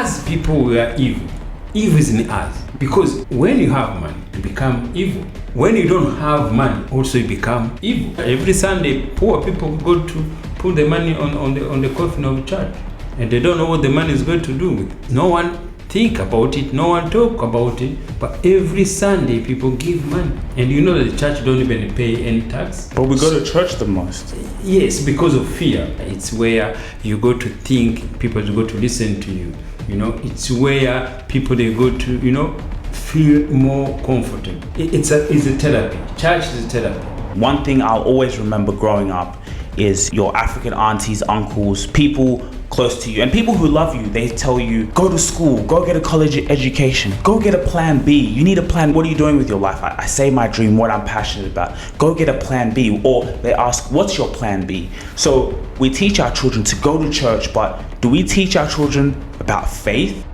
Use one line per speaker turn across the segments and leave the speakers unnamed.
as people, we are evil. Evil is in us. Because when you have money, you become evil. When you don't have money, also you become evil. Every Sunday, poor people go to put the money on the coffin of church. And they don't know what the money is going to do with. No one think about it, no one talk about it. But every Sunday, people give money. And you know that the church don't even pay any tax.
But we go to church the most.
Yes, because of fear. It's where you go to think, people go to listen to you. You know, it's where people, they go to, you know, feel more comfortable. It's a therapy. Church is a therapy.
One thing I'll always remember growing up is your African aunties, uncles, people close to you, and people who love you. They tell you, go to school, go get a college education, go get a plan B. You need a plan. What are you doing with your life? I say my dream, what I'm passionate about. Go get a plan B. Or they ask, what's your plan B? So we teach our children to go to church, but do we teach our children about faith?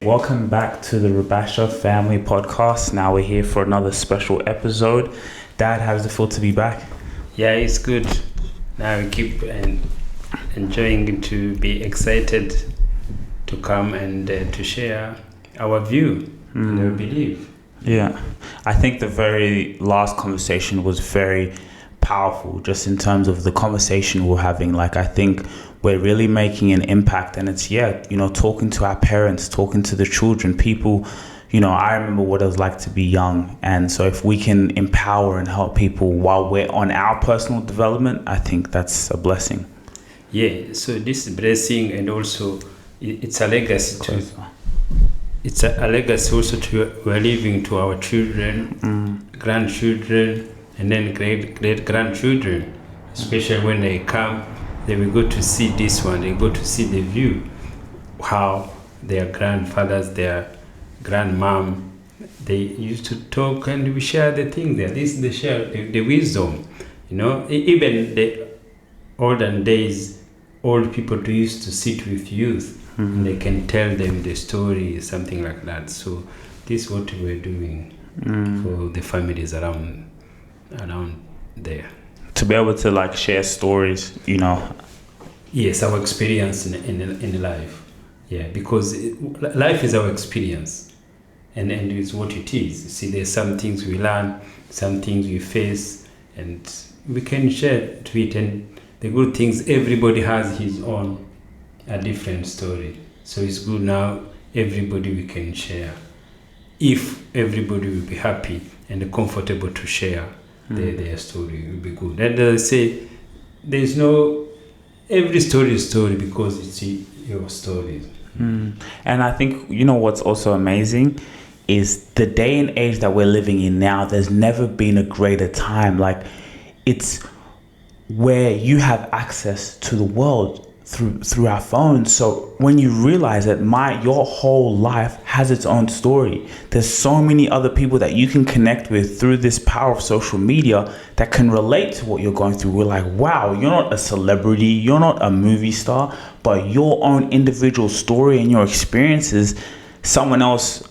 Welcome back to the Rubasha Family Podcast. Now we're here for another special episode. Dad, how does it feel to be back?
Yeah, it's good. Now we keep enjoying to be excited to come and to share our view and our belief.
Yeah, I think the very last conversation was very powerful, just in terms of the conversation we're having. Like, I think we're really making an impact, and it's, talking to our parents, talking to the children, people. I remember what it was like to be young. And so if we can empower and help people while we're on our personal development, I think that's a blessing.
Yeah, so this blessing, and also it's a legacy too. It's a legacy also to we're leaving to our children, grandchildren, and then great grandchildren. Especially when they come, they will go to see this one. They go to see the view, how their grandfathers, their grandmom, they used to talk, and we share the thing there. This they share the wisdom. Even the olden days, old people used to sit with youth, and they can tell them the story, something like that. So this is what we're doing for the families around there.
To be able to share stories,
Yes, our experience in life. Yeah, because life is our experience. And it's what it is. See, there's some things we learn, some things we face, and we can share to it. And the good things, everybody has his own, a different story. So it's good now, everybody we can share. If everybody will be happy and comfortable to share their story, it will be good. And I say, there's no, every story is story because it's your story.
And I think, what's also amazing is the day and age that we're living in now. There's never been a greater time. It's where you have access to the world through our phones. So when you realize that your whole life has its own story, there's so many other people that you can connect with through this power of social media that can relate to what you're going through. We're like, wow, you're not a celebrity, you're not a movie star, but your own individual story and your experiences, someone else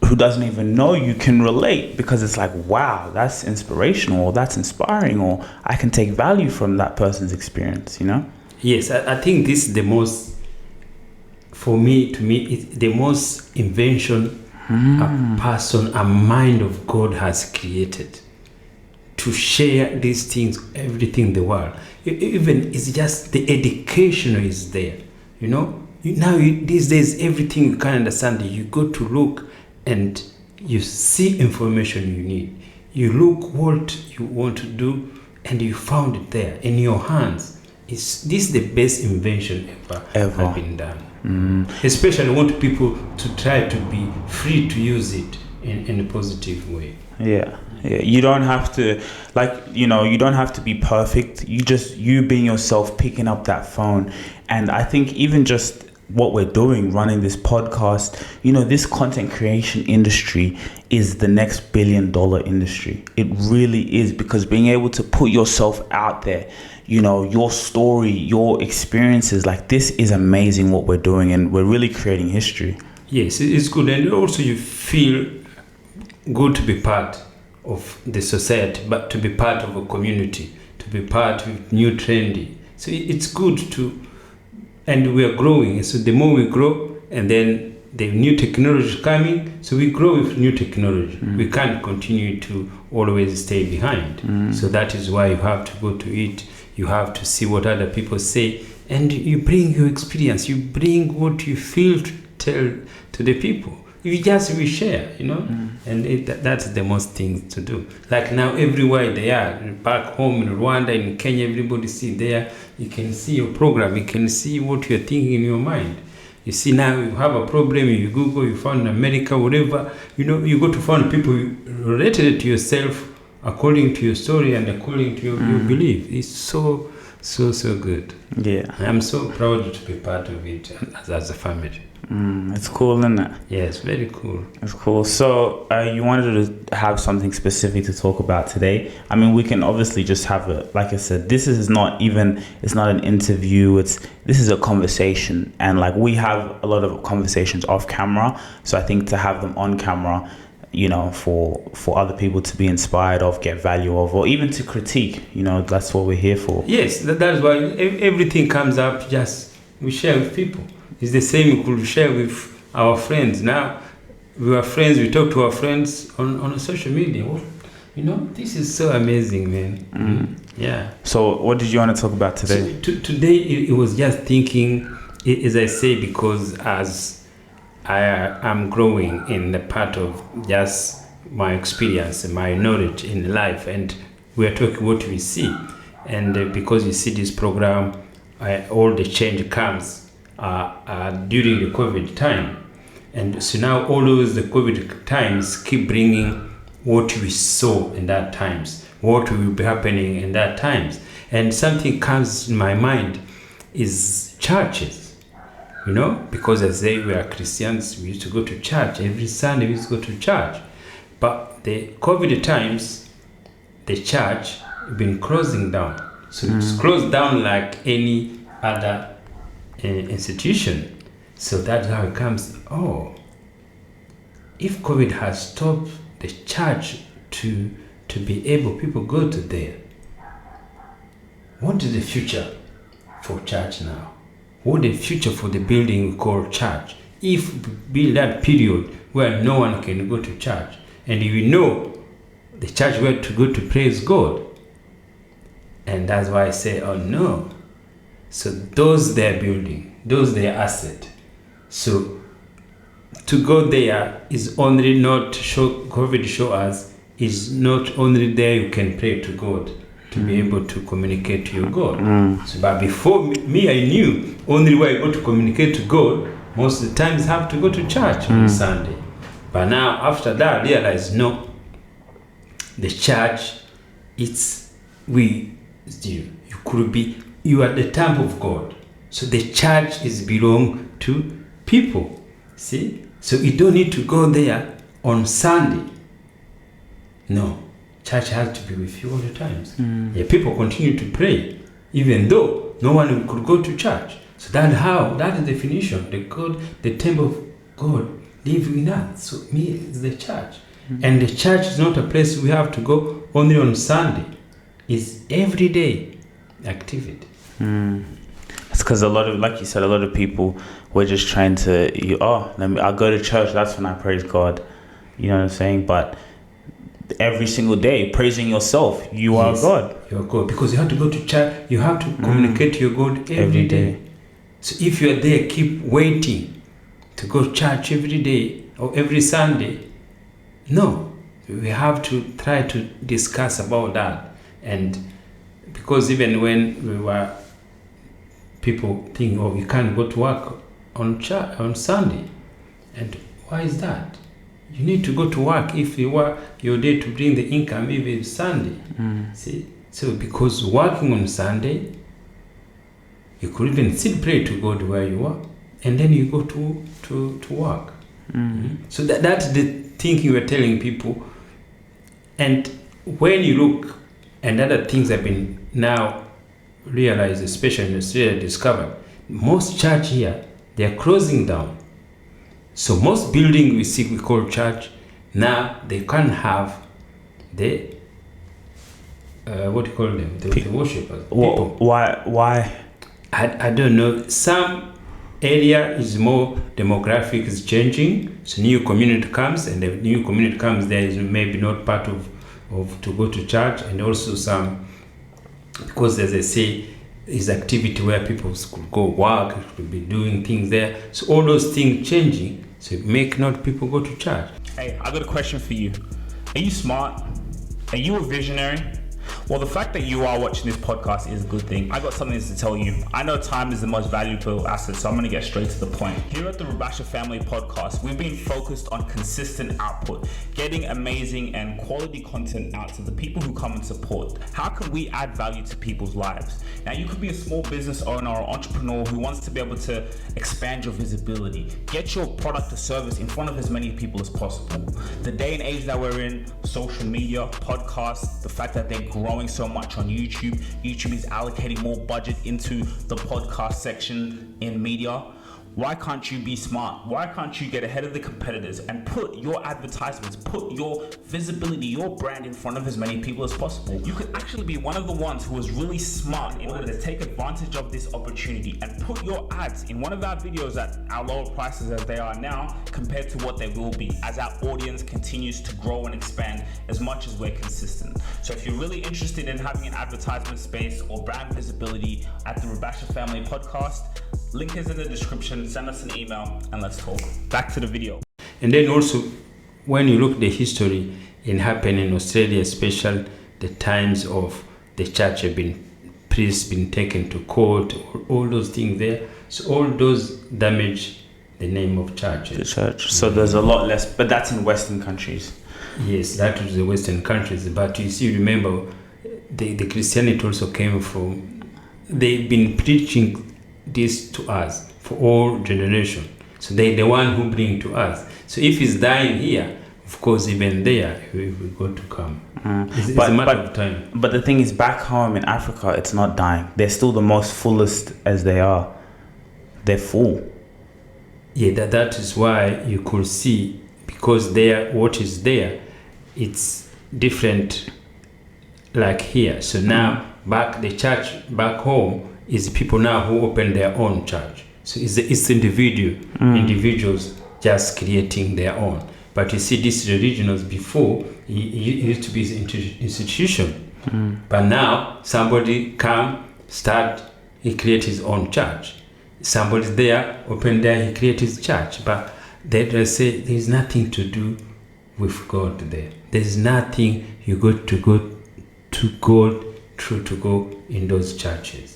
who doesn't even know you can relate, because it's like, wow, that's inspirational, or that's inspiring, or I can take value from that person's experience,
Yes, I think this is the most, to me, it's the most invention a person, a mind of God has created to share these things, everything in the world. Even it's just the education is there, Now these days, everything you can understand, you go to look and you see information you need. You look what you want to do, and you found it there in your hands. This is the best invention ever have been done. Especially I want people to try to be free to use it in a positive way.
Yeah. You don't have to, you don't have to be perfect. You being yourself, picking up that phone. And I think even just what we're doing, running this podcast, this content creation industry is the next $1 billion industry. It really is, because being able to put yourself out there, your story, your experiences, this is amazing what we're doing, and we're really creating history.
Yes, it's good. And also you feel good to be part of the society, but to be part of a community, to be part of new trendy. So it's good to and we are growing. So the more we grow, and then the new technology is coming, so we grow with new technology. We can't continue to always stay behind. So that is why you have to go to it. You have to see what other people say, and you bring your experience. You bring what you feel to tell to the people. We share, and that's the most thing to do. Like now, everywhere they are, back home in Rwanda, in Kenya, everybody see there. You can see your program. You can see what you're thinking in your mind. You see now, you have a problem, you Google, you find in America, whatever. You go to find people related to yourself, according to your story and according to your belief. It's so good.
Yeah,
I'm so proud to be part of it as a family.
It's cool, isn't it?
Yes, very cool.
It's cool. So you wanted to have something specific to talk about today. I mean, we can obviously just have like I said, it's not an interview. This is a conversation, and like we have a lot of conversations off camera. So I think to have them on camera, for other people to be inspired of, get value of, or even to critique, that's what we're here for.
Yes, that's why everything comes up. Just we share with people. It's the same we could share with our friends. Now, we are friends, we talk to our friends on social media. This is so amazing, man. Yeah.
So what did you want to talk about today?
So, today, it was just thinking, as I say, because as I am growing in the part of just my experience and my knowledge in life, and we are talking what we see. And because you see this program, all the change comes during the COVID time, and so now all those the COVID times keep bringing what we saw in that times, what will be happening in that times, and something comes in my mind is churches, because as they were Christians, we used to go to church every Sunday. We used to go to church, but the COVID times, the church been closing down, so it's closed down like any other institution. So that's how it comes. If COVID has stopped the church to be able, people go to there, what is the future for church now? What is the future for the building we call church? If be that period where no one can go to church, and the church where to go to praise God, and that's why I say, no. So those their building, those their asset. So to go there is only not COVID show us is not only there you can pray to God to be able to communicate to your God. So, but before me, I knew only way I go to communicate to God most of the times have to go to church on Sunday. But now after that, I realized no, the church, you are the temple of God. So the church is belong to people. See? So you don't need to go there on Sunday. No. Church has to be with you all the times. Yeah, people continue to pray, even though no one could go to church. So that is the definition. The temple of God live in us. So me is the church. And the church is not a place we have to go only on Sunday. It's everyday activity.
It's because a lot of, like you said, a lot of people were just trying to, I'll go to church, that's when I praise God. You know what I'm saying? But every single day, praising yourself, you are God.
You're God. Because you have to go to church, you have to communicate to your God every day. So if you're there, keep waiting to go to church every day or every Sunday. No, we have to try to discuss about that. And because even when we were, people think, you can't go to work on Sunday. And why is that? You need to go to work if you are your day to bring the income, even Sunday. See? So because working on Sunday, you could even still pray to God where you are, and then you go to work. So that's the thinking we're telling people. And when you look, and other things have been now realized, especially in Australia, discovered, most church here, they're closing down. So most buildings we call church, now they can't have the, what do you call them? The worshippers.
Why?
I don't know. Some area is more demographic is changing. So new community comes, and the new community comes. There is maybe not part of to go to church, and also some, because as I say, is activity where people could go work, could be doing things there. So all those things changing, so it make not people go to church.
Hey, I got a question for you. Are you smart? Are you a visionary? Well, the fact that you are watching this podcast is a good thing. I got something to tell you. I know time is the most valuable asset, so I'm going to get straight to the point. Here at the Rubasha Family Podcast, we've been focused on consistent output, getting amazing and quality content out to the people who come and support. How can we add value to people's lives? Now, you could be a small business owner or entrepreneur who wants to be able to expand your visibility, get your product or service in front of as many people as possible. The day and age that we're in, social media, podcasts, the fact that they're growing so much on YouTube. YouTube is allocating more budget into the podcast section in media. Why can't you be smart? Why can't you get ahead of the competitors and put your advertisements, put your visibility, your brand in front of as many people as possible? You could actually be one of the ones who is really smart in order to take advantage of this opportunity and put your ads in one of our videos at our lower prices as they are now compared to what they will be as our audience continues to grow and expand as much as we're consistent. So if you're really interested in having an advertisement space or brand visibility at the Rubasha Family Podcast, link is in the description. Send us an email and let's talk. Back to the video.
And then also, when you look at the history in happening in Australia, especially the times of the church have been, priests been taken to court, all those things there. So all those damage the name of churches.
The church. So there's a lot less, but that's in Western countries.
Yes, that was the Western countries. But you see, remember, the Christianity also came from, they've been preaching this to us for all generation. So they the one who bring to us. So if he's dying here, of course, even there, we got to come. It's a matter of time.
But the thing is, back home in Africa, it's not dying. They're still the most fullest as they are. They're full.
Yeah, that is why you could see, because there, what is there, it's different like here. So now, back the church back home, is people now who open their own church. So it's individuals just creating their own. But you see, these religions before, it used to be an institution. But now, somebody he create his own church. Somebody there, open there, he create his church. But they say there's nothing to do with God there. There's nothing you got to go to God through to go in those churches.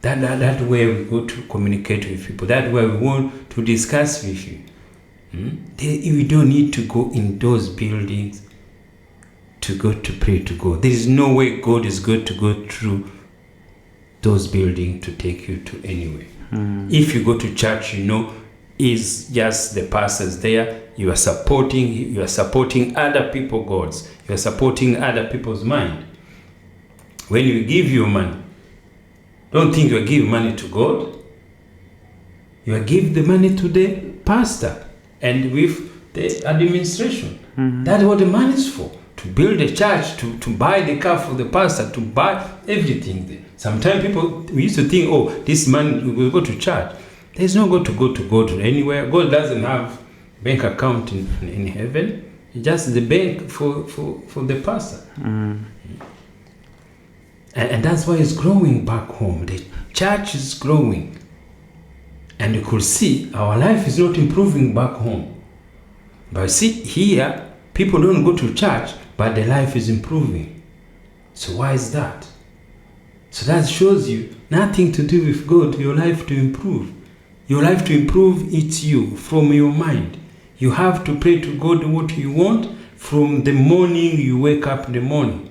That way we go to communicate with people. That way we want to discuss with you. We don't need to go in those buildings to go to pray to God. There is no way God is going to go through those buildings to take you to anywhere. If you go to church, is just the pastors there. You are supporting other people's gods. You are supporting other people's mind. When you give your money, don't think you are giving money to God. You are giving the money to the pastor and with the administration. That's what the money is for. To build a church, to buy the car for the pastor, to buy everything there. Sometimes we used to think, this money will go to church. There's no go to God anywhere. God doesn't have bank account in heaven. It's just the bank for the pastor. And that's why it's growing back home. The church is growing. And you could see our life is not improving back home. But see, here, people don't go to church, but their life is improving. So why is that? So that shows you nothing to do with God, your life to improve. Your life to improve, it's you, from your mind. You have to pray to God what you want from the morning you wake up in the morning.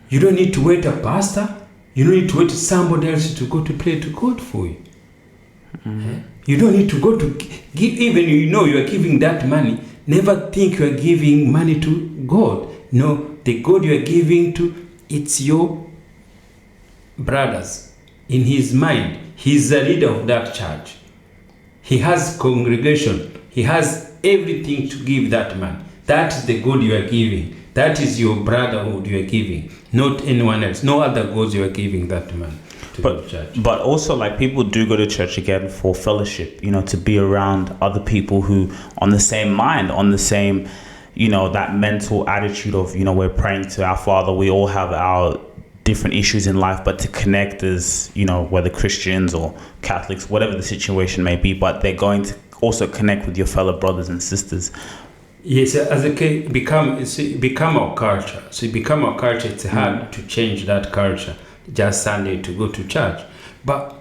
You don't need to wait a pastor. You don't need to wait somebody else to go to pray to God for you. You don't need to go to give, even you are giving that money. Never think you are giving money to God. No, the God you are giving to, it's your brothers. In his mind, he's the leader of that church. He has congregation. He has everything to give that man. That is the God you are giving. That is your brotherhood you are giving, not anyone else. No other gods you are giving that man. to go to church.
But also, like, people do go to church again for fellowship, you know, to be around other people who on the same mind, on the same, you know, that mental attitude of, you know, we're praying to our Father. We all have our different issues in life, but to connect as, you know, whether Christians or Catholics, whatever the situation may be, but they're going to also connect with your fellow brothers and sisters.
Yes, as a case, become our culture. So it become our culture. It's hard to change that culture. Just Sunday to go to church, but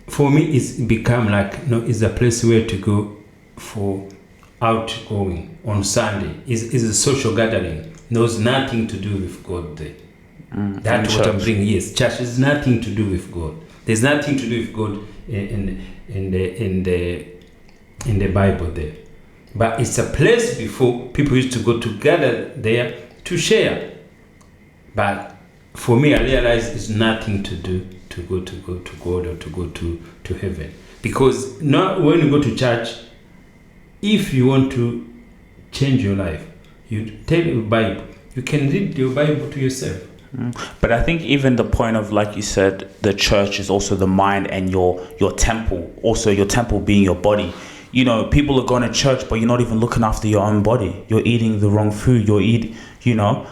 for me, it's become like, you know, it's a place where to go for outgoing on Sunday. Is a social gathering. Knows nothing to do with God there. That's what I'm bringing. Yes, church has nothing to do with God. There's nothing to do with God in the Bible there. But it's a place before people used to go together there to share. But for me, I realize it's nothing to do to go to God or to go to heaven. Because now when you go to church, if you want to change your life, you take your Bible. You can read your Bible to yourself.
But I think even the point of, like you said, the church is also the mind and your temple. Also, your temple being your body. You know, people are going to church, but you're not even looking after your own body. You're eating the wrong food.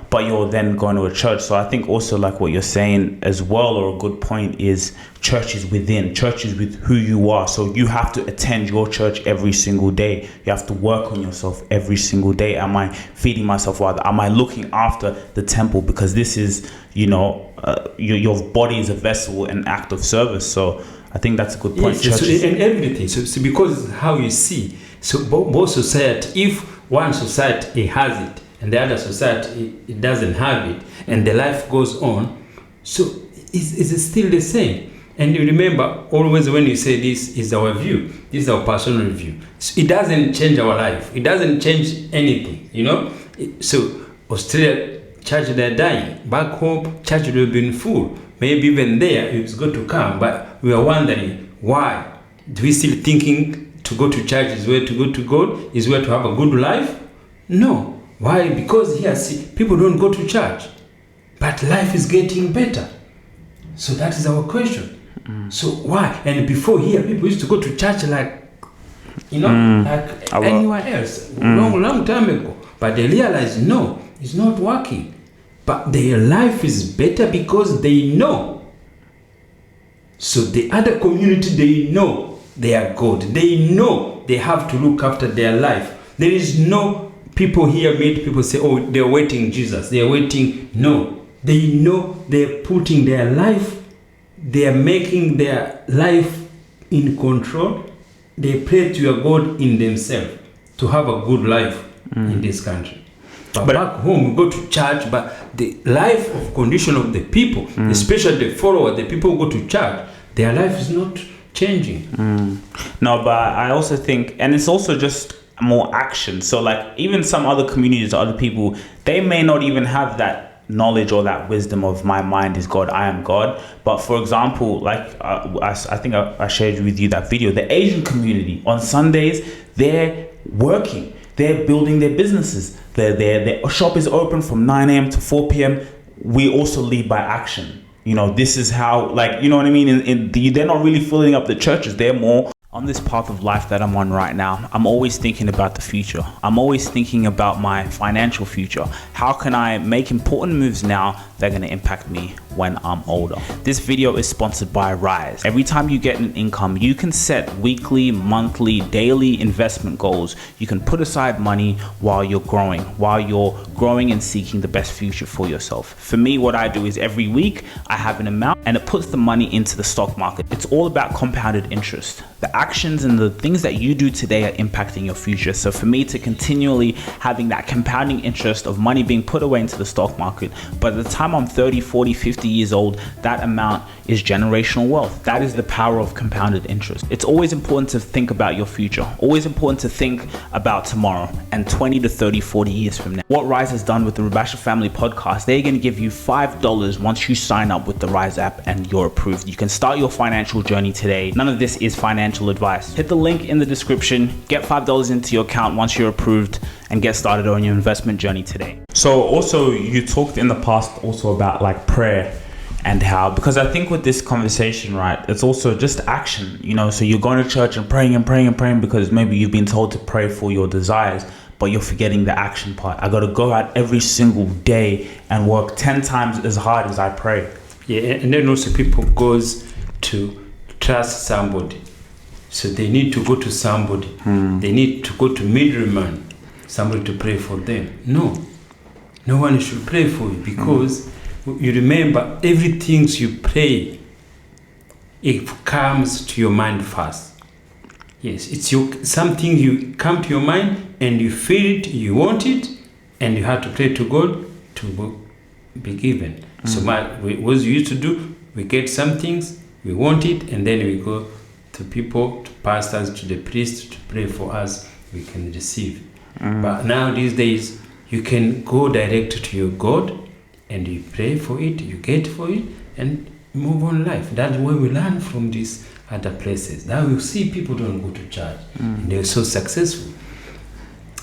But you're then going to a church. So I think also, like what you're saying as well, or a good point is, church is within. Church is with who you are. So you have to attend your church every single day. You have to work on yourself every single day. Am I feeding myself well? Am I looking after the temple? Because this is, you know, your body is a vessel, an act of service. So I think that's a good point.
Yes, and everything. So because how you see. So both society, if one society has it and the other society it doesn't have it, and the life goes on, so it's still the same. And you remember, always when you say this is our view, this is our personal view. So it doesn't change our life. It doesn't change anything, you know. So Australia, church, they're dying. Back home, church will be full. Maybe even there it's going to come, but we are wondering why. Do we still thinking to go to church is where to go to God, is where to have a good life? No. Why? Because here, see, people don't go to church, but life is getting better. So that is our question. So why? And before here, people used to go to church like, you know, like anywhere else, long time ago. But they realized, no, it's not working. But their life is better because they know. So the other community, they know they are good. They know they have to look after their life. There is no people here meet people say, oh, they're waiting Jesus. They're waiting. No. They know they're putting their life, they're making their life in control. They pray to your God in themselves to have a good life in this country. But back home, we go to church, but the life of condition of the people, especially the followers, the people who go to church, their life is not changing.
No, but I also think, and it's also just more action. So like even some other communities, other people, they may not even have that knowledge or that wisdom of my mind is God, I am God. But for example, like I think I shared with you that video, the Asian community on Sundays, they're working. They're building their businesses. Their shop is open from 9 a.m. to 4 p.m. We also lead by action. You know, this is how, like, you know what I mean? They're not really filling up the churches. They're more on this path of life that I'm on right now. I'm always thinking about the future. I'm always thinking about my financial future. How can I make important moves now that are going to impact me when I'm older? This video is sponsored by Raiz. Every time you get an income, you can set weekly, monthly, daily investment goals. You can put aside money while you're growing and seeking the best future for yourself. For me, what I do is every week I have an amount and it puts the money into the stock market. It's all about compounded interest. The actions and the things that you do today are impacting your future. So for me to continually having that compounding interest of money being put away into the stock market, by the time I'm 30, 40, 50 years old, that amount is generational wealth. That is the power of compounded interest. It's always important to think about your future, always important to think about tomorrow and 20 to 30, 40 years from now. What Raiz has done with the Rubasha Family Podcast, they're going to give you $5 once you sign up with the Raiz app and you're approved. You can start your financial journey today. None of this is financial advice. Hit the link in the description, get $5 into your account once you're approved, and get started on your investment journey today. So also you talked in the past also about like prayer and how, because I think with this conversation, right, it's also just action, you know. So you're going to church and praying and praying and praying because maybe you've been told to pray for your desires, but you're forgetting the action part. I got to go out every single day and work 10 times as hard as I pray.
Yeah, and then also people goes to trust somebody. So they need to go to somebody. They need to go to middleman, somebody to pray for them. No one should pray for you, because you remember everything you pray, it comes to your mind first. Yes, it's something you come to your mind and you feel it, you want it, and you have to pray to God to be given. So what we used to do, we get some things, we want it, and then we go to people, to pastors, to the priests to pray for us, we can receive. But now these days, you can go direct to your God and you pray for it, you get for it, and move on life. That's where we learn from these other places. Now you see people don't go to church, and they're so successful.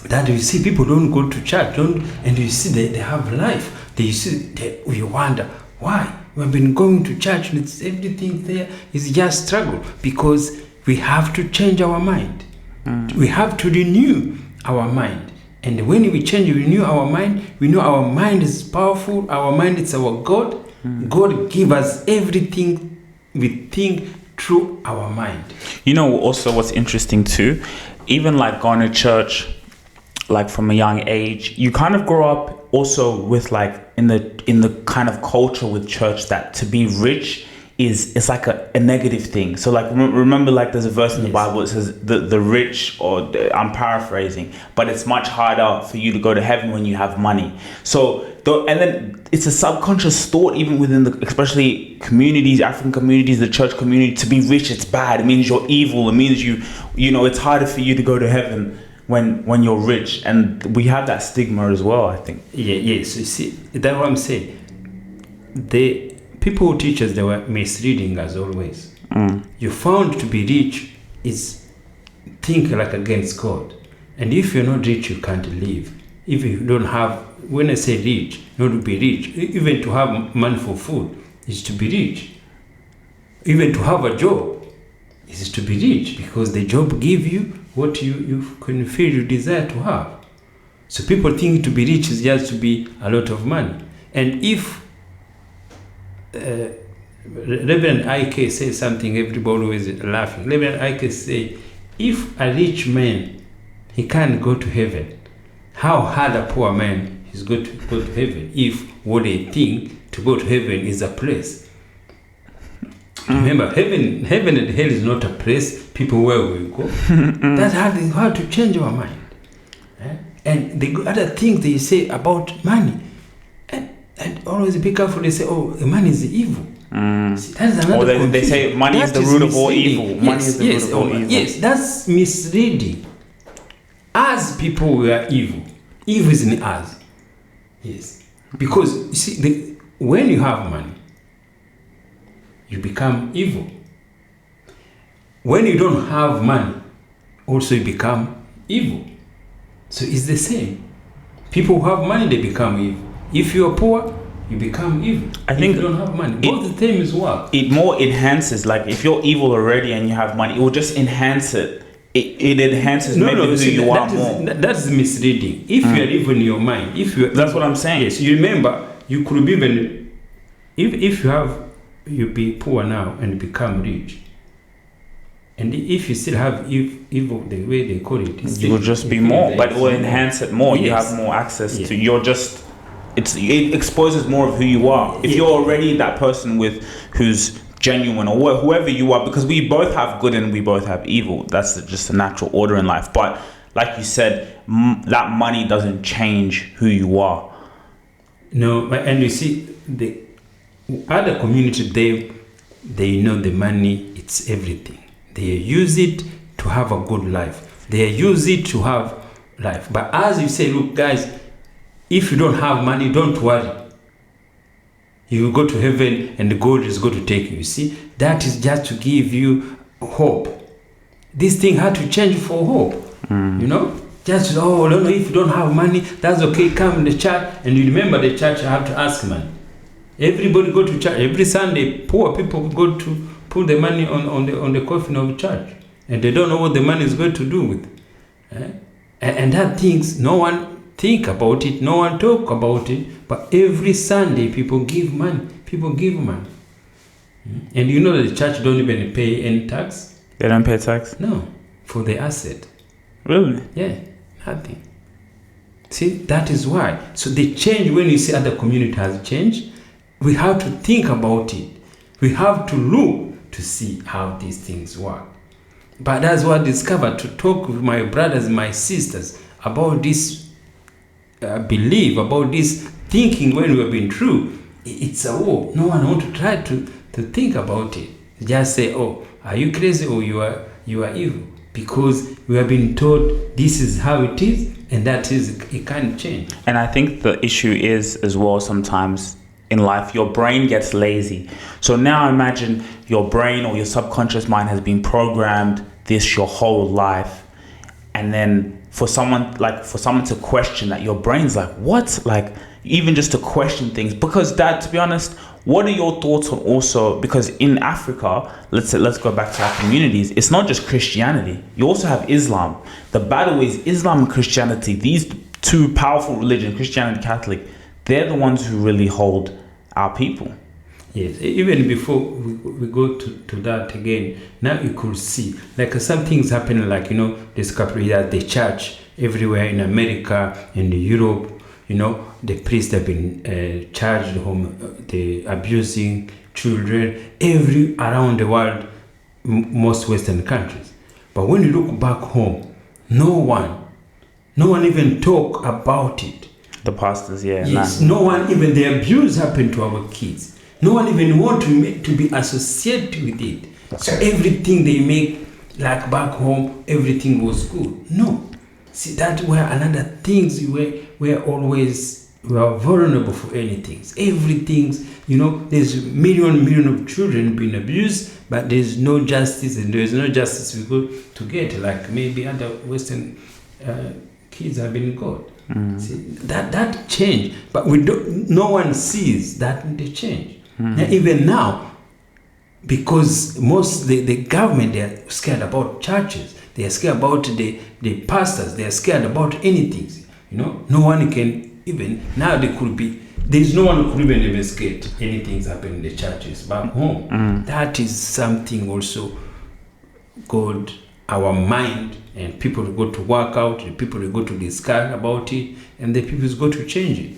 That you see people don't go to church, and you see they have life. You wonder why. We've been going to church, and it's everything there is just struggle, because we have to change our mind. We have to renew our mind. And when we renew our mind, we know our mind is powerful, our mind is our God. God give us everything we think through our mind.
You know, also what's interesting too, even like going to church, like from a young age, you kind of grow up also with like in the kind of culture with church that to be rich it's like a negative thing. So like remember, like there's a verse in the Bible that says the rich, or I'm paraphrasing, but it's much harder for you to go to heaven when you have money. So and then it's a subconscious thought even within especially communities, African communities, the church community, to be rich it's bad. It means you're evil. It means you know it's harder for you to go to heaven when you're rich, and we have that stigma as well, I think.
Yes. You see, that's what I'm saying. The people who teach us, they were misleading as always. You found to be rich is think like against God, and if you're not rich, you can't live. If you don't have, when I say rich, not to be rich, even to have money for food is to be rich. Even to have a job is to be rich, because the job give you what you can feel you desire to have. So people think to be rich is just to be a lot of money. And if Reverend I.K. says something, everybody always laughing. Reverend I.K. say, if a rich man, he can't go to heaven, how hard a poor man is going to go to heaven, if what they think to go to heaven is a place. Remember, heaven and hell is not a place, people where we go. That's how to change our mind. And the other things they say about money, and always be careful, they say, oh, money is evil. See, that is another
or they say money is the root of all evil. Money is the root of all evil.
Yes, that's misleading. As people, we are evil. Evil is in us. Yes. Because, you see, when you have money, you become evil. When you don't have money, also you become evil. So it's the same. People who have money, they become evil. If you are poor, you become evil. I think you don't have money. Both the things work.
It more enhances, like if you're evil already and you have money, it will just enhance it. It enhances who you are more.
That's misleading. If you are evil in your mind,
that's what I'm saying.
Yes, you remember, you could be even, if you be poor now and become rich, and if you still have evil, the way they call it,
you will just be more, but it will enhance it more. Yes. You have more access to. You're just. It exposes more of who you are. If you're already that person who's genuine, or whoever you are, because we both have good and we both have evil. That's just a natural order in life. But like you said, that money doesn't change who you are.
No, and you see the other community, they know the money, it's everything. They use it to have a good life. They use it to have life. But as you say, look, guys, if you don't have money, don't worry. You will go to heaven and God is going to take you. You see, that is just to give you hope. This thing had to change for hope. You know? Just, no, if you don't have money, that's okay. Come in the church. And you remember the church, you have to ask money. Everybody go to church. Every Sunday, poor people go to put the money on the coffin of church. And they don't know what the money is going to do with. And that things, no one think about it, no one talk about it. But every Sunday, people give money. People give money. And you know that the church don't even pay any tax?
They don't pay tax?
No, for the asset.
Really?
Yeah, nothing. See, that is why. So the change, when you see other community has changed, we have to think about it. We have to look to see how these things work. But that's what I discovered, to talk with my brothers and my sisters about this belief, about this thinking when we have been through. It's a war. No one wants to try to think about it. Just say, oh, are you crazy, or you are evil? Because we have been told this is how it is, and that is, it can't change.
And I think the issue is as well, sometimes in life, your brain gets lazy. So now imagine your brain or your subconscious mind has been programmed this your whole life. And then for someone to question that, your brain's like, what? Like, even just to question things. Because Dad, to be honest, what are your thoughts on also, because in Africa, let's go back to our communities, it's not just Christianity. You also have Islam. The battle is Islam and Christianity. These two powerful religions, Christianity and Catholic, they're the ones who really hold our people.
Yes, even before we go to that again, now you could see, like some things happen, like, this couple of years, the church everywhere in America, in Europe, the priests have been charged home, they abusing children, around the world, most Western countries. But when you look back home, no one even talk about it.
The pastors, yeah.
Yes, no one even, the abuse happened to our kids. No one even want to be associated with it. Okay. So everything they make, like back home, everything was good. No. See, that were another things we are vulnerable for anything. Everything, there's million of children being abused, but there's no justice, and there's no justice we go to get, like maybe other Western kids have been got. See, that change, but no one sees that they change. And even now, because the government, they are scared about churches, they are scared about the pastors, they are scared about anything. No one can even, now there's no one who could even investigate anything happen in the churches back home. That is something also God, our mind, and people go to work out, the people go to discuss about it, and the people go to change it.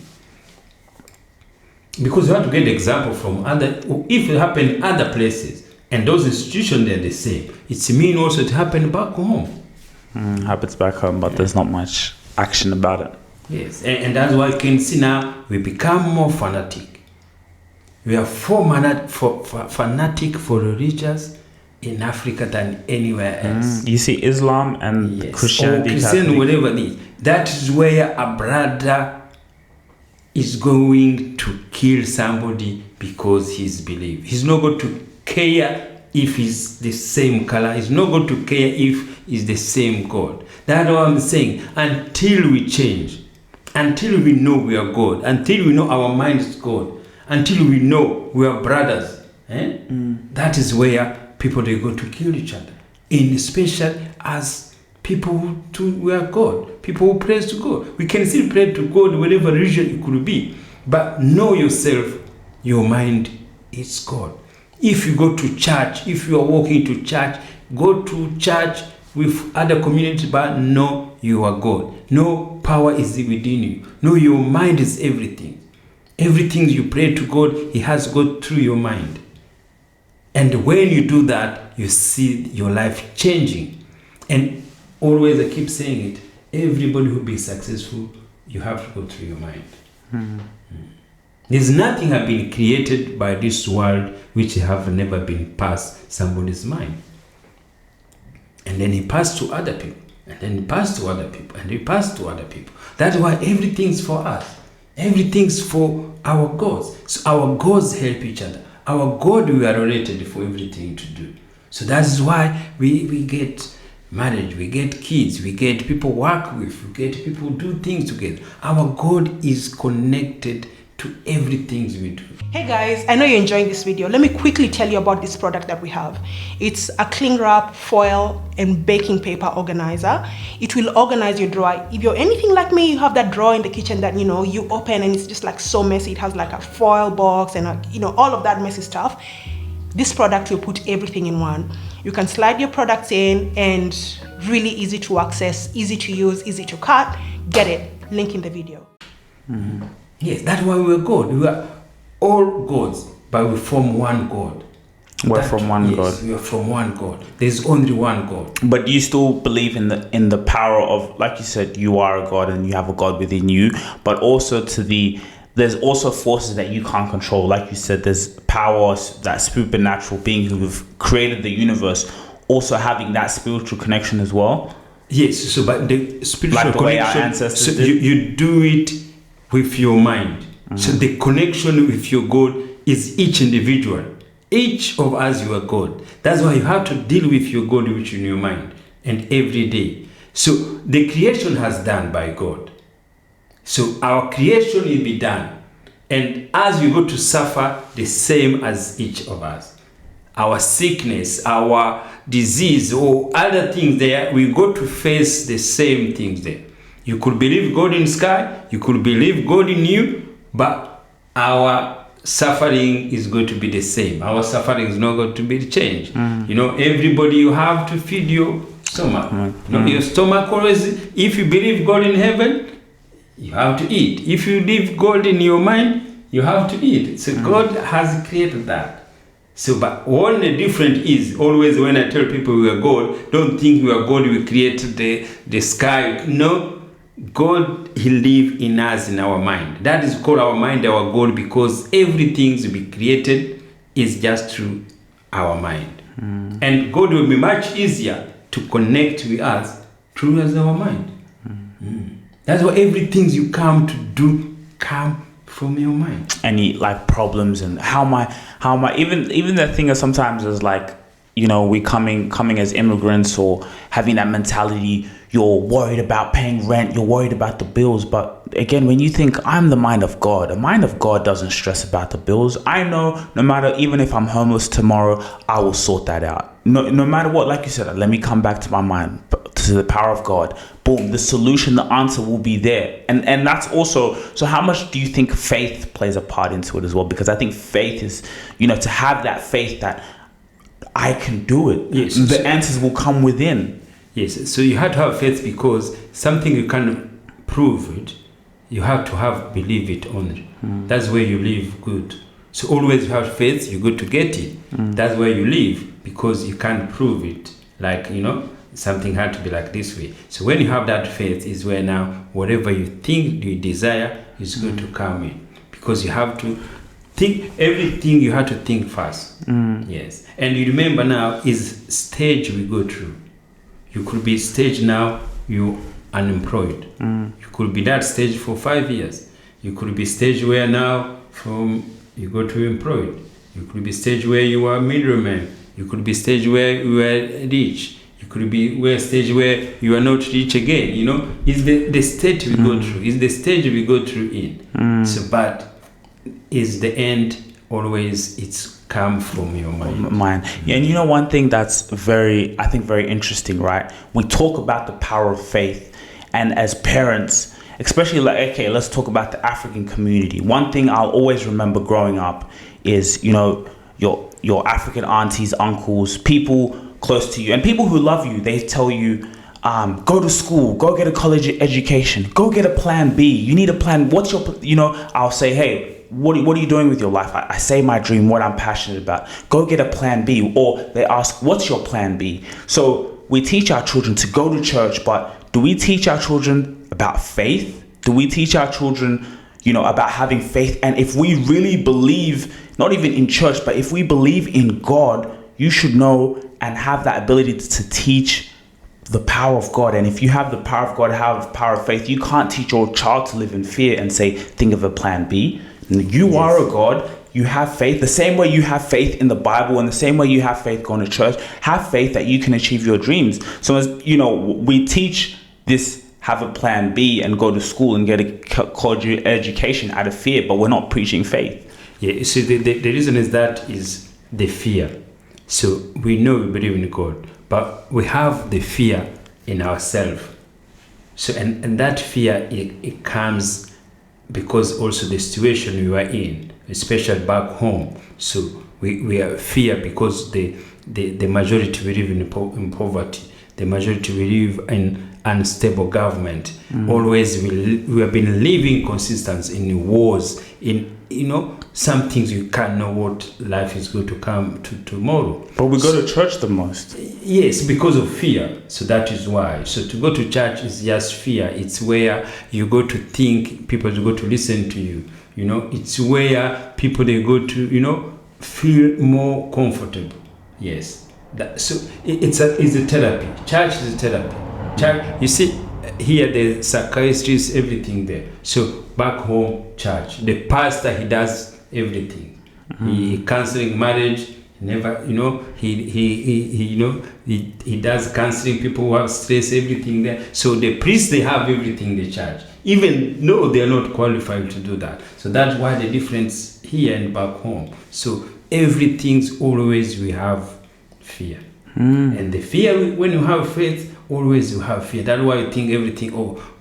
Because you have to get example from if it happened in other places, and those institutions, they're the same, it's mean also to happen back home.
Happens back home, but there's not much action about it.
Yes, and that's why you can see now we become more fanatic. We are fanatic for religious in Africa than anywhere else.
You see Islam and Christianity,
Christian, whatever it is. That is where a brother is going to kill somebody because he's believed. He's not going to care if he's the same color. He's not going to care if he's the same God. That's what I'm saying. Until we change, until we know we are God, until we know our mind is God, until we know we are brothers, that is where people, they go to kill each other. In special as people who are God, people who praise to God. We can still pray to God, whatever religion it could be, but know yourself, your mind is God. If you go to church, if you are walking to church, go to church with other communities, but know you are God. No power is within you. Know your mind is everything. Everything you pray to God, He has got through your mind. And when you do that, you see your life changing. And always, I keep saying it, everybody who be successful, you have to go through your mind. There's nothing have been created by this world which have never been past somebody's mind. And then he passed to other people, and then he passed to other people, and he passed to other people. That's why everything's for us. Everything's for our gods. So our gods help each other. Our God, we are related for everything to do. So that's why we get marriage, we get kids, we get people work with, we get people do things together. Our God is connected to everything we do.
Hey guys, I know you're enjoying this video. Let me quickly tell you about this product that we have. It's a cling wrap, foil, and baking paper organizer. It will organize your drawer. If you're anything like me, you have that drawer in the kitchen that, you open and it's just like so messy. It has like a foil box and, all of that messy stuff. This product will put everything in one. You can slide your products in and really easy to access, easy to use, easy to cut. Get it. Link in the video.
Mm-hmm. Yes, that's why we're God. We are all gods, but we form one God.
We're from one God.
We are from one God. There's only one God.
But you still believe in the power of, like you said, you are a God and you have a God within you, but also there's also forces that you can't control. Like you said, there's powers, that supernatural being who've created the universe, also having that spiritual connection as well.
Yes, so but the spiritual
like the
connection,
way our ancestors did.
You do it with your mind. So the connection with your God is each individual. Each of us, you are God. That's why you have to deal with your God which in your mind and every day. So the creation has done by God. So our creation will be done. And as we go to suffer the same as each of us. Our sickness, our disease, or other things there, we go to face the same things there. You could believe God in the sky, you could believe God in you, but our suffering is going to be the same. Our suffering is not going to be changed. Everybody, you have to feed your stomach. Your stomach always, if you believe God in heaven, you have to eat. If you believe God in your mind, you have to eat. So God has created that. So, but one different is always when I tell people we are God, don't think we are God, we created the sky. No. God, He lives in us, in our mind. That is called our mind, our God, because everything to be created is just through our mind. And God will be much easier to connect with us through as our mind. That's why everything you come to do come from your mind.
Any like problems and how am I even the thing is sometimes is like, we coming as immigrants or having that mentality, you're worried about paying rent, you're worried about the bills. But again, when you think I'm the mind of God, the mind of God doesn't stress about the bills. I know no matter, even if I'm homeless tomorrow, I will sort that out. No matter what, like you said, let me come back to my mind, to the power of God. Boom, the solution, the answer will be there. And that's also, so how much do you think faith plays a part into it as well? Because I think faith is, to have that faith that I can do it.
Yes.
The answers will come within.
Yes, so you have to have faith because something you can't prove it, you have to believe it only. That's where you live good. So always you have faith, you go to get it. That's where you live because you can't prove it. Like, something had to be like this way. So when you have that faith is where now whatever you think you desire is going to come in. Because you have to think everything, you have to think first. Yes. And you remember now is stage we go through. You could be stage now, you unemployed. You could be that stage for 5 years. You could be stage where now from you go to employed. You could be stage where you are middleman. You could be stage where you are rich. You could be stage where you are not rich again. It's the stage we go through. It's the stage we go through in. So, but is the end always it's come from your mind.
Yeah, and one thing that's very interesting, right? We talk about the power of faith, and as parents, especially let's talk about the African community. One thing I'll always remember growing up is, your African aunties, uncles, people close to you, and people who love you, they tell you, go to school, go get a college education, go get a plan B. You need a plan. What's your, I'll say, hey, what are you doing with your life? I say my dream, what I'm passionate about. Go get a plan B. Or they ask, what's your plan B? So we teach our children to go to church, but do we teach our children about faith? Do we teach our children, about having faith? And if we really believe, not even in church, but if we believe in God, you should know and have that ability to teach the power of God. And if you have the power of God, have the power of faith, you can't teach your child to live in fear and say, think of a plan B. You are a God. You have faith. The same way you have faith in the Bible and the same way you have faith going to church, have faith that you can achieve your dreams. So as we teach this have a plan B and go to school and get a college education out of fear, but we're not preaching faith.
Yeah, so the reason is that is the fear. So we know we believe in God, but we have the fear in ourselves. So and that fear, it comes because also the situation we were in, especially back home. So we are fear because the majority we live in poverty. The majority we live in unstable government. Always we have been living consistence in wars, in some things you can't know what life is going to come to tomorrow.
But we go to church the most.
Yes, because of fear. So that is why. So to go to church is just fear. It's where you go to think, people go to listen to you. It's where people they go to, feel more comfortable. Yes. So it's a therapy. Church is a therapy. Church, you see, here the psychiatrist, everything there. So back home, church. The pastor, he does everything. He counseling marriage. Never, he does counseling people who have stress, everything there. So the priests, they have everything in the church, even though they are not qualified to do that. So that's why the difference here and back home. So everything's always we have fear. And the fear, when you have faith, always you have fear. That's why you think everything,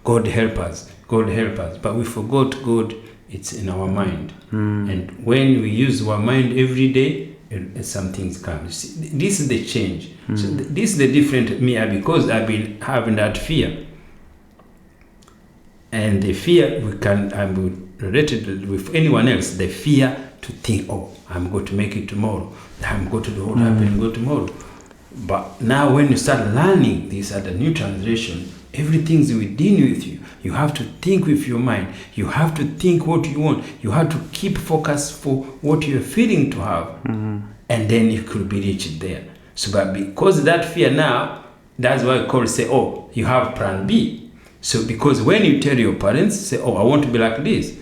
God help us, God help us. But we forgot God, it's in our mind. And when we use our mind every day, some things come. See, this is the change. So this is the different me, because I've been having that fear. And the fear, I'm related with anyone else, the fear to think, I'm going to make it tomorrow. I'm going to do what happened, go tomorrow. But now when you start learning this at the new translation, everything's within with you. You have to think with your mind. You have to think what you want. You have to keep focus for what you're feeling to have. And then you could be reached there. So but because of that fear now, that's why I say, you have plan B. So because when you tell your parents, say, I want to be like this,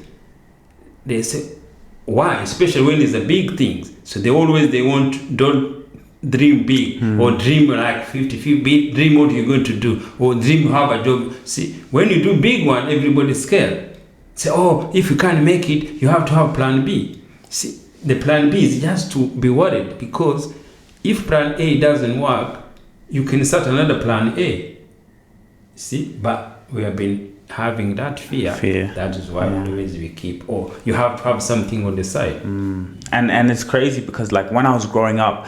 they say, why? Especially when it's a big things. So they want, don't dream big or dream like 50, dream what you're going to do or dream have a job. See, when you do big one, everybody's scared. Say, if you can't make it, you have to have plan B. See, the plan B is just to be worried, because if plan A doesn't work, you can start another plan A. See, but we have been having that fear. That is why always we keep, you have to have something on the side.
And it's crazy because like when I was growing up,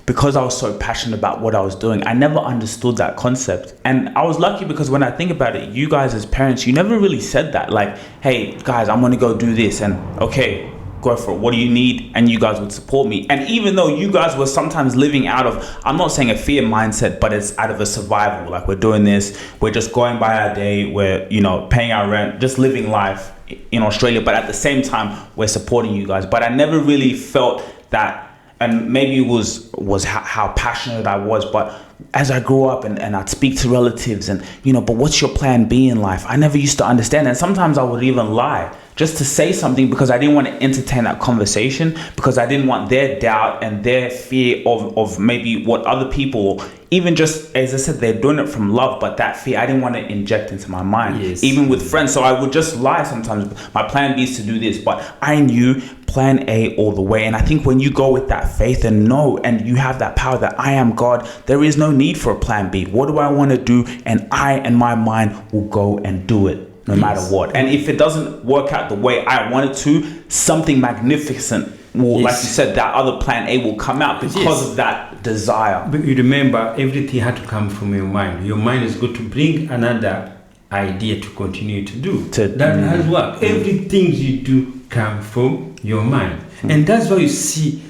because I was so passionate about what I was doing, I never understood that concept. And I was lucky because when I think about it, you guys as parents, you never really said that. Like, hey, guys, I'm going to go do this. And okay, go for it. What do you need? And you guys would support me. And even though you guys were sometimes living out of, I'm not saying a fear mindset, but it's out of a survival. Like, we're doing this, we're just going by our day, we're, paying our rent, just living life in Australia. But at the same time, we're supporting you guys. But I never really felt that. And maybe it was how passionate I was, but as I grew up and I'd speak to relatives and, but what's your plan B in life? I never used to understand. And sometimes I would even lie just to say something because I didn't want to entertain that conversation, because I didn't want their doubt and their fear of maybe what other people, even just, as I said, they're doing it from love, but that fear, I didn't want to inject into my mind, even with friends. So I would just lie sometimes. My plan B is to do this, but I knew plan A all the way. And I think when you go with that faith and know, and you have that power that I am God, there is no need for a plan B. What do I want to do? And I and my mind will go and do it no matter what. And if it doesn't work out the way I want it to, something magnificent will, like you said, that other plan A will come out because of that desire.
But you remember, everything had to come from your mind. Your mind is going to bring another idea to continue to do. That has worked. Everything you do come from your mind. And that's why you see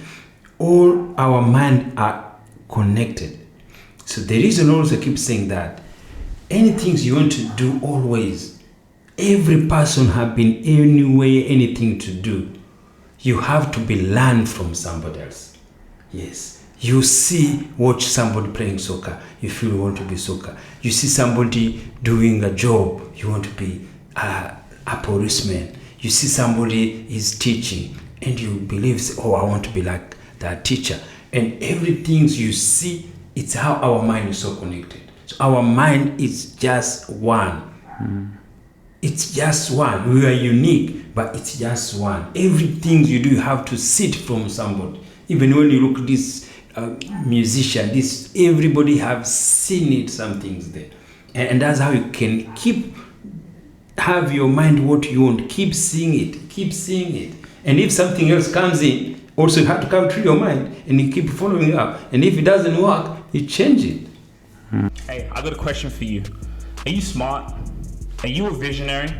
all our mind are connected. So the reason also I keep saying that anything you want to do always, every person have been anyway anything to do. You have to be learned from somebody else. Yes. You see, watch somebody playing soccer, you feel you want to be soccer. You see somebody doing a job, you want to be a policeman. You see somebody is teaching and you believe, I want to be like that teacher. And everything you see, it's how our mind is so connected. So our mind is just one. It's just one. We are unique, but it's just one. Everything you do, you have to sit from somebody. Even when you look at this musician, this everybody have seen it. Some things there, and that's how you can have your mind what you want. Keep seeing it. And if something else comes in, also you have to come to your mind and you keep following up. And if it doesn't work, you change it.
Hey, I got a question for you. Are you smart? Are you a visionary?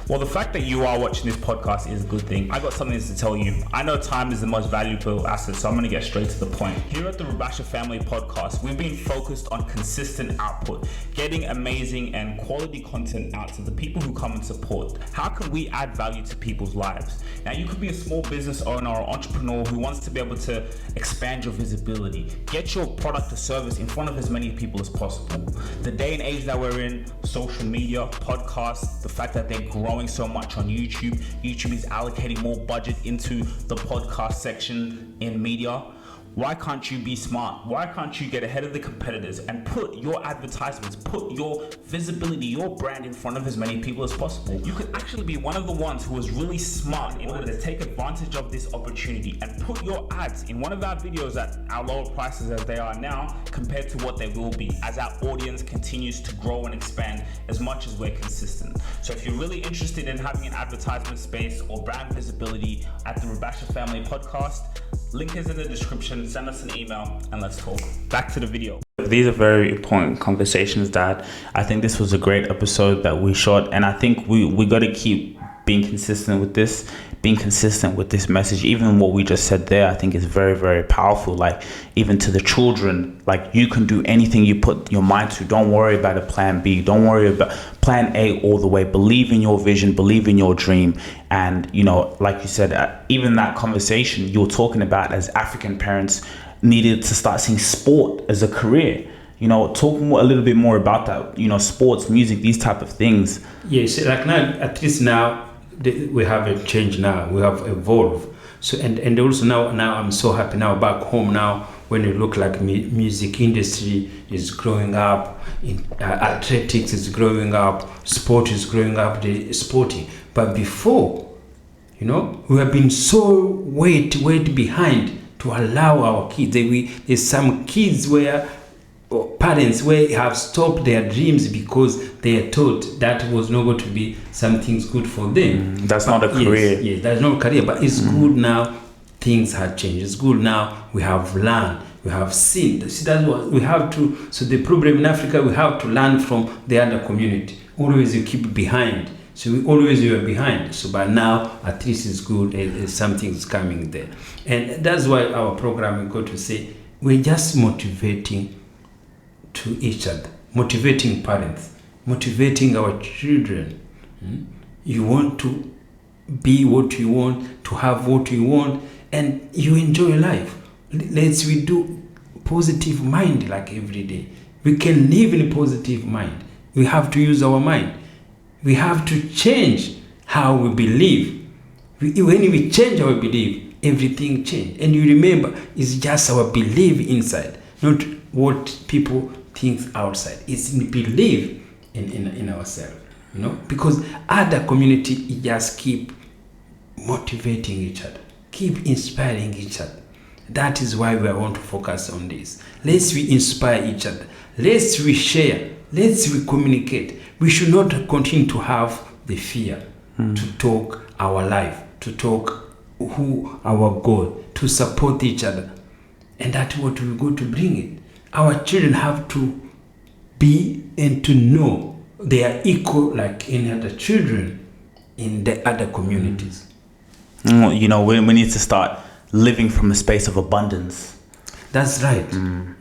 Well, the fact that you are watching this podcast is a good thing. I got something to tell you. I know time is the most valuable asset, so I'm going to get straight to the point. Here at the Rubasha Family Podcast, we've been focused on consistent output, getting amazing and quality content out to the people who come and support. How can we add value to people's lives? Now, you could be a small business owner or entrepreneur who wants to be able to expand your visibility, get your product or service in front of as many people as possible. The day and age that we're in, social media, podcasts, the fact that they're growing so much on YouTube. YouTube is allocating more budget into the podcast section in media. Why can't you be smart? Why can't you get ahead of the competitors and put your advertisements, put your visibility, your brand in front of as many people as possible? You could actually be one of the ones who is really smart in order to take advantage of this opportunity and put your ads in one of our videos at our lower prices as they are now compared to what they will be as our audience continues to grow and expand as much as we're consistent. So if you're really interested in having an advertisement space or brand visibility at the Rubasha Family Podcast, link is in the description. Send us an email and let's talk. Back to the video. These are very important conversations, Dad. I think this was a great episode that we shot, and I think we got to keep being consistent with this, message. Even what we just said there, I think is very, very powerful. Like, even to the children, like, you can do anything you put your mind to. Don't worry about a plan B. Don't worry about plan A all the way. Believe in your vision, believe in your dream. And, you know, like you said, even that conversation you were talking about as African parents needed to start seeing sport as a career. You know, talk a little bit more about that, you know, sports, music, these type of things.
Yes, like now, at least now, we have a change now. We have evolved. So and also now I'm so happy now back home now when you look like music industry is growing up, in athletics is growing up, sport is growing up, the sporting. But before, you know, we have been so wait behind to allow our kids. There's some kids where parents have stopped their dreams because they are taught that was not going to be something good for them.
That's not a career.
Yes, that's not a career, but it's good now. Things have changed. It's good now. We have learned. We have seen. See, that's what we have to. So the problem in Africa, we have to learn from the other community. Always you keep behind. So you are behind. So by now, at least it's good. Something's coming there, and that's why our program is going to say we're just motivating to each other, motivating parents, motivating our children. You want to be what you want, to have what you want, and you enjoy life. We do positive mind like every day. We can live in a positive mind. We have to use our mind. We have to change how we believe. When we change our belief, everything changes. And you remember, it's just our belief inside, not what people think outside. It's in belief in ourselves, you know, because other community just keep motivating each other, keep inspiring each other. That is why we want to focus on this. Let's we inspire each other. Let's we share. Let's we communicate. We should not continue to have the fear to talk our life, to talk who our God, to support each other. And that's what we're going to bring it. Our children have to be and to know they are equal like any other children in the other communities.
You know, we need to start living from a space of abundance.
That's right.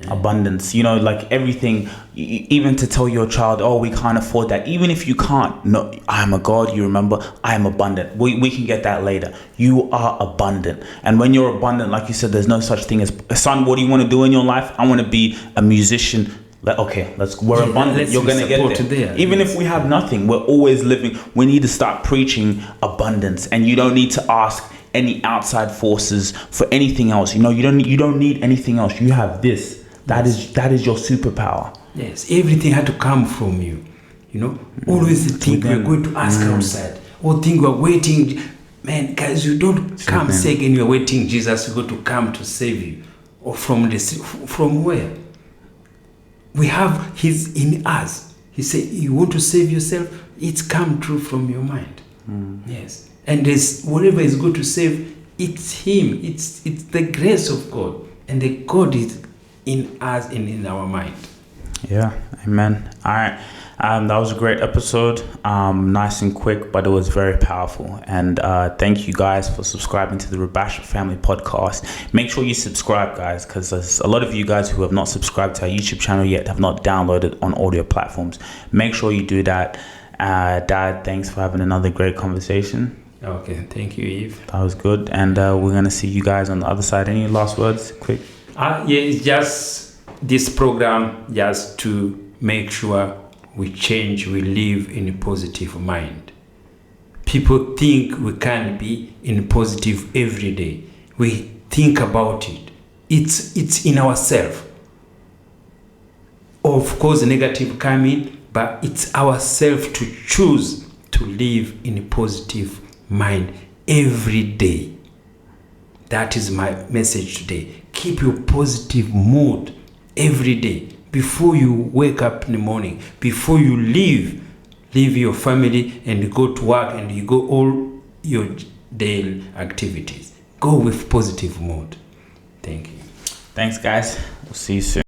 Abundance, you know, like everything, even to tell your child, oh, we can't afford that. Even if you can't, no, I am a God, you remember, I am abundant. We can get that later. You are abundant. And when you're abundant, like you said, there's no such thing as, son, what do you want to do in your life? I want to be a musician. Like, okay, we're abundant. You're going to get there. Even if we have nothing, we're always living. We need to start preaching abundance. And you don't need to ask any outside forces for anything else. You know, you don't need anything else. You have this. That is your superpower.
Yes, everything had to come from you. You know, always think we're going to ask outside, or think we're waiting. Man, guys, you don't come sick and you're waiting Jesus is going to come to save you. Or from where? We have His in us. He said, you want to save yourself? It's come true from your mind. Yes. And there's whatever is going to save, it's Him. It's the grace of God. And the God is in us and in our mind.
Yeah, amen. All right. That was a great episode. Nice and quick, but it was very powerful. And thank you guys for subscribing to the Rubasha Family Podcast. Make sure you subscribe, guys, because there's a lot of you guys who have not subscribed to our YouTube channel yet, have not downloaded on audio platforms. Make sure you do that. Dad, thanks for having another great conversation.
Okay, thank you, Eve.
That was good. And we're going to see you guys on the other side. Any last words? Quick.
Yeah, it's just this program just to make sure we change, we live in a positive mind. People think we can't be in positive every day. We think about it. It's in ourselves. Of course, negative come in, but it's ourselves to choose to live in a positive mind every day. That is my message today. Keep your positive mood every day. Before you wake up in the morning, before you leave your family and go to work and you go all your daily activities, go with positive mood. Thank you.
Thanks, guys. We'll see you soon.